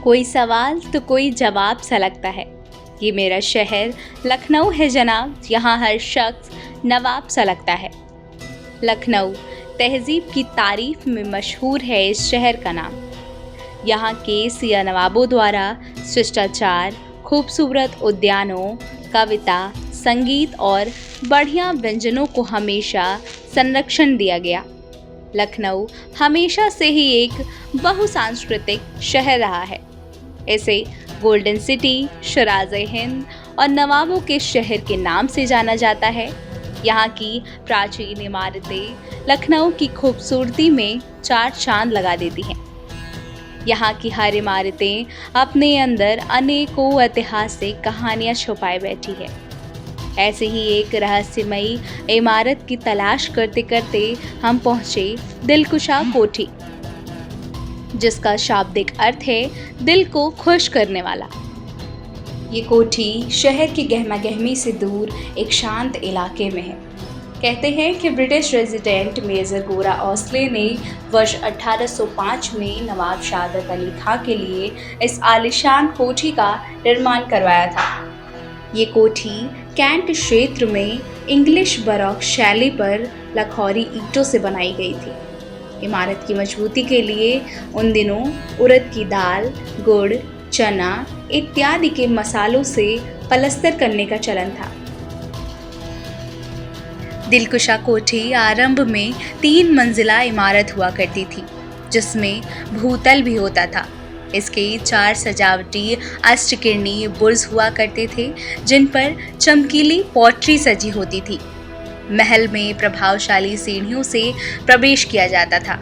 कोई सवाल तो कोई जवाब सा लगता है। ये मेरा शहर लखनऊ है जनाब, यहाँ हर शख्स नवाब सा लगता है। लखनऊ तहजीब की तारीफ में मशहूर है इस शहर का नाम। यहाँ के सिया नवाबों द्वारा शिष्टाचार, खूबसूरत उद्यानों, कविता, संगीत और बढ़िया व्यंजनों को हमेशा संरक्षण दिया गया। लखनऊ हमेशा से ही एक बहुसांस्कृतिक शहर रहा है। इसे गोल्डन सिटी, शराज़े हिंद और नवाबों के शहर के नाम से जाना जाता है। यहाँ की प्राचीन इमारतें लखनऊ की खूबसूरती में चार चांद लगा देती हैं। यहाँ की हर इमारतें अपने अंदर अनेकों ऐतिहासिक कहानियाँ छुपाए बैठी है। ऐसे ही एक रहस्यमयी इमारत की तलाश करते करते हम पहुँचे दिलकुशा कोठी, जिसका शाब्दिक अर्थ है दिल को खुश करने वाला। ये कोठी शहर की गहमागहमी से दूर एक शांत इलाके में है। कहते हैं कि ब्रिटिश रेजिडेंट मेजर गोरा ओस्ले ने वर्ष 1805 में नवाब शहादत अली खां के लिए इस आलीशान कोठी का निर्माण करवाया था। ये कोठी कैंट क्षेत्र में इंग्लिश बरॉक शैली पर लखौरी ईंटों से बनाई गई थी। इमारत की मजबूती के लिए उन दिनों उड़द की दाल, गुड़, चना इत्यादि के मसालों से पलस्तर करने का चलन था। दिलकुशा कोठी आरंभ में 3 मंजिला इमारत हुआ करती थी, जिसमें भूतल भी होता था। इसके 4 सजावटी अष्टकिरणी बुर्ज हुआ करते थे, जिन पर चमकीली पॉटरी सजी होती थी। महल में प्रभावशाली सीढ़ियों से प्रवेश किया जाता था।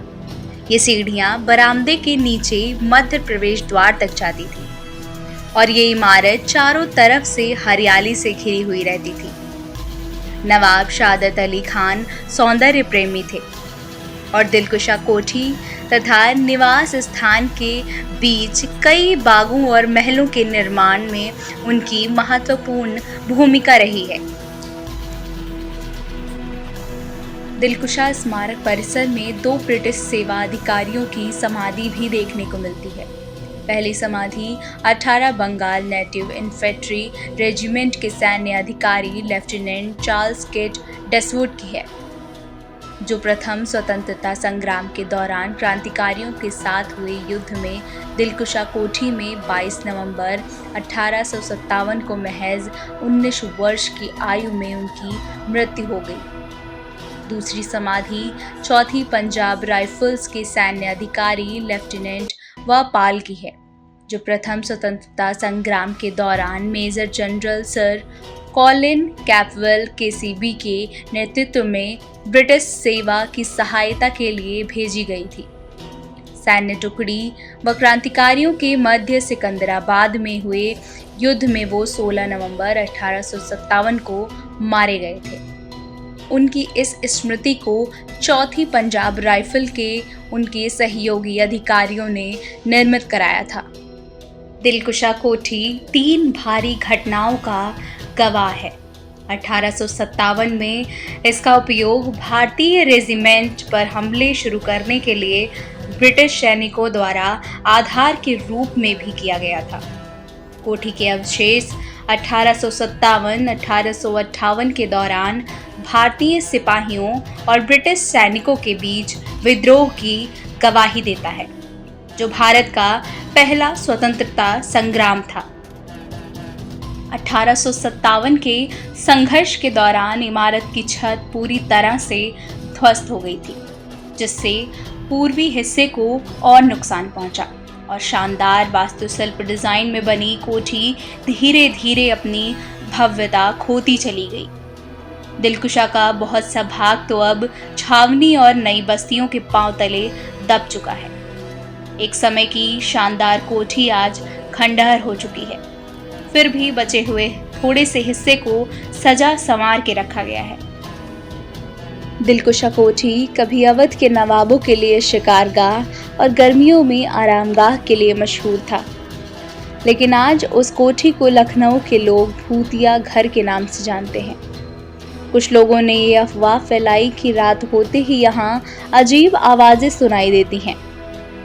ये सीढ़ियाँ बरामदे के नीचे मध्य प्रवेश द्वार तक जाती थी और ये इमारत चारों तरफ से हरियाली से घिरी हुई रहती थी। नवाब शहादत अली खान सौंदर्य प्रेमी थे और दिलकुशा कोठी तथा निवास स्थान के बीच कई बागों और महलों के निर्माण में उनकी महत्वपूर्ण भूमिका रही है। दिलकुशा स्मारक परिसर में 2 ब्रिटिश सेवा अधिकारियों की समाधि भी देखने को मिलती है। पहली समाधि 18 बंगाल नेटिव इन्फेंट्री रेजिमेंट के सैन्य अधिकारी लेफ्टिनेंट चार्ल्स किट डेसवुड की है, जो प्रथम स्वतंत्रता संग्राम के दौरान क्रांतिकारियों के साथ हुए युद्ध में दिलकुशा कोठी में 22 नवंबर 1857 को महज 19 वर्ष की आयु में उनकी मृत्यु हो गई। दूसरी समाधि 4थी पंजाब राइफल्स के सैन्य अधिकारी लेफ्टिनेंट वपाल की है, जो प्रथम स्वतंत्रता संग्राम के दौरान major general sir Colin Campbell KCB के नेतृत्व में ब्रिटिश सेवा की सहायता के लिए भेजी गई थी। सैन्य टुकड़ी व क्रांतिकारियों के मध्य सिकंदराबाद में हुए युद्ध में वो 16 नवंबर 1857 को मारे गए थे। उनकी इस स्मृति को 4थी पंजाब राइफल के उनके सहयोगी अधिकारियों ने निर्मित कराया था। दिलकुशा कोठी 3 भारी घटनाओं का गवाह है। 1857 में इसका उपयोग भारतीय रेजिमेंट पर हमले शुरू करने के लिए ब्रिटिश सैनिकों द्वारा आधार के रूप में भी किया गया था। कोठी के अवशेष 1857-1858 के दौरान भारतीय सिपाहियों और ब्रिटिश सैनिकों के बीच विद्रोह की गवाही देता है, जो भारत का पहला स्वतंत्रता संग्राम था। 1857 के संघर्ष के दौरान इमारत की छत पूरी तरह से ध्वस्त हो गई थी, जिससे पूर्वी हिस्से को और नुकसान पहुंचा और शानदार वास्तुशिल्प डिज़ाइन में बनी कोठी धीरे धीरे अपनी भव्यता खोती चली गई। दिलकुशा का बहुत सा भाग तो अब छावनी और नई बस्तियों के पांव तले दब चुका है। एक समय की शानदार कोठी आज खंडहर हो चुकी है। फिर भी बचे हुए थोड़े से हिस्से को सजा संवार के रखा गया है। दिलकुशा कोठी कभी अवध के नवाबों के लिए शिकारगाह और गर्मियों में आरामगाह के लिए मशहूर था, लेकिन आज उस कोठी को लखनऊ के लोग भूतिया घर के नाम से जानते हैं। कुछ लोगों ने ये अफवाह फैलाई कि रात होते ही यहाँ अजीब आवाज़ें सुनाई देती हैं।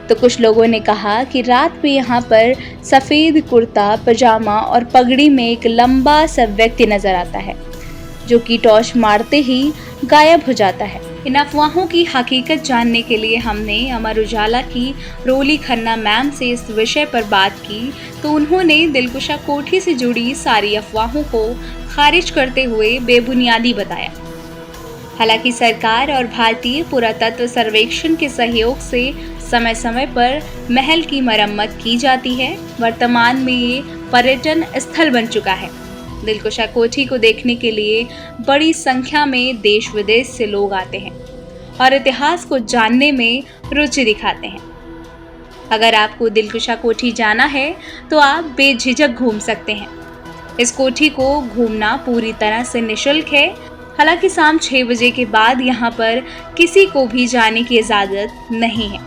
तो कुछ लोगों ने कहा कि रात में यहाँ पर सफ़ेद कुर्ता पजामा और पगड़ी में एक लंबा सा व्यक्ति नजर आता है, जो कि टॉर्च मारते ही गायब हो जाता है। इन अफवाहों की हकीकत जानने के लिए हमने अमर उजाला की रोली खन्ना मैम से इस विषय पर बात की, तो उन्होंने दिलकुशा कोठी से जुड़ी सारी अफवाहों को खारिज करते हुए बेबुनियादी बताया। हालांकि सरकार और भारतीय पुरातत्व सर्वेक्षण के सहयोग से समय समय पर महल की मरम्मत की जाती है। वर्तमान में ये पर्यटन स्थल बन चुका है। दिलकुशा कोठी को देखने के लिए बड़ी संख्या में देश विदेश से लोग आते हैं और इतिहास को जानने में रुचि दिखाते हैं। अगर आपको दिलकुशा कोठी जाना है तो आप बेझिझक घूम सकते हैं। इस कोठी को घूमना पूरी तरह से निःशुल्क है। हालांकि शाम 6 बजे के बाद यहाँ पर किसी को भी जाने की इजाज़त नहीं है।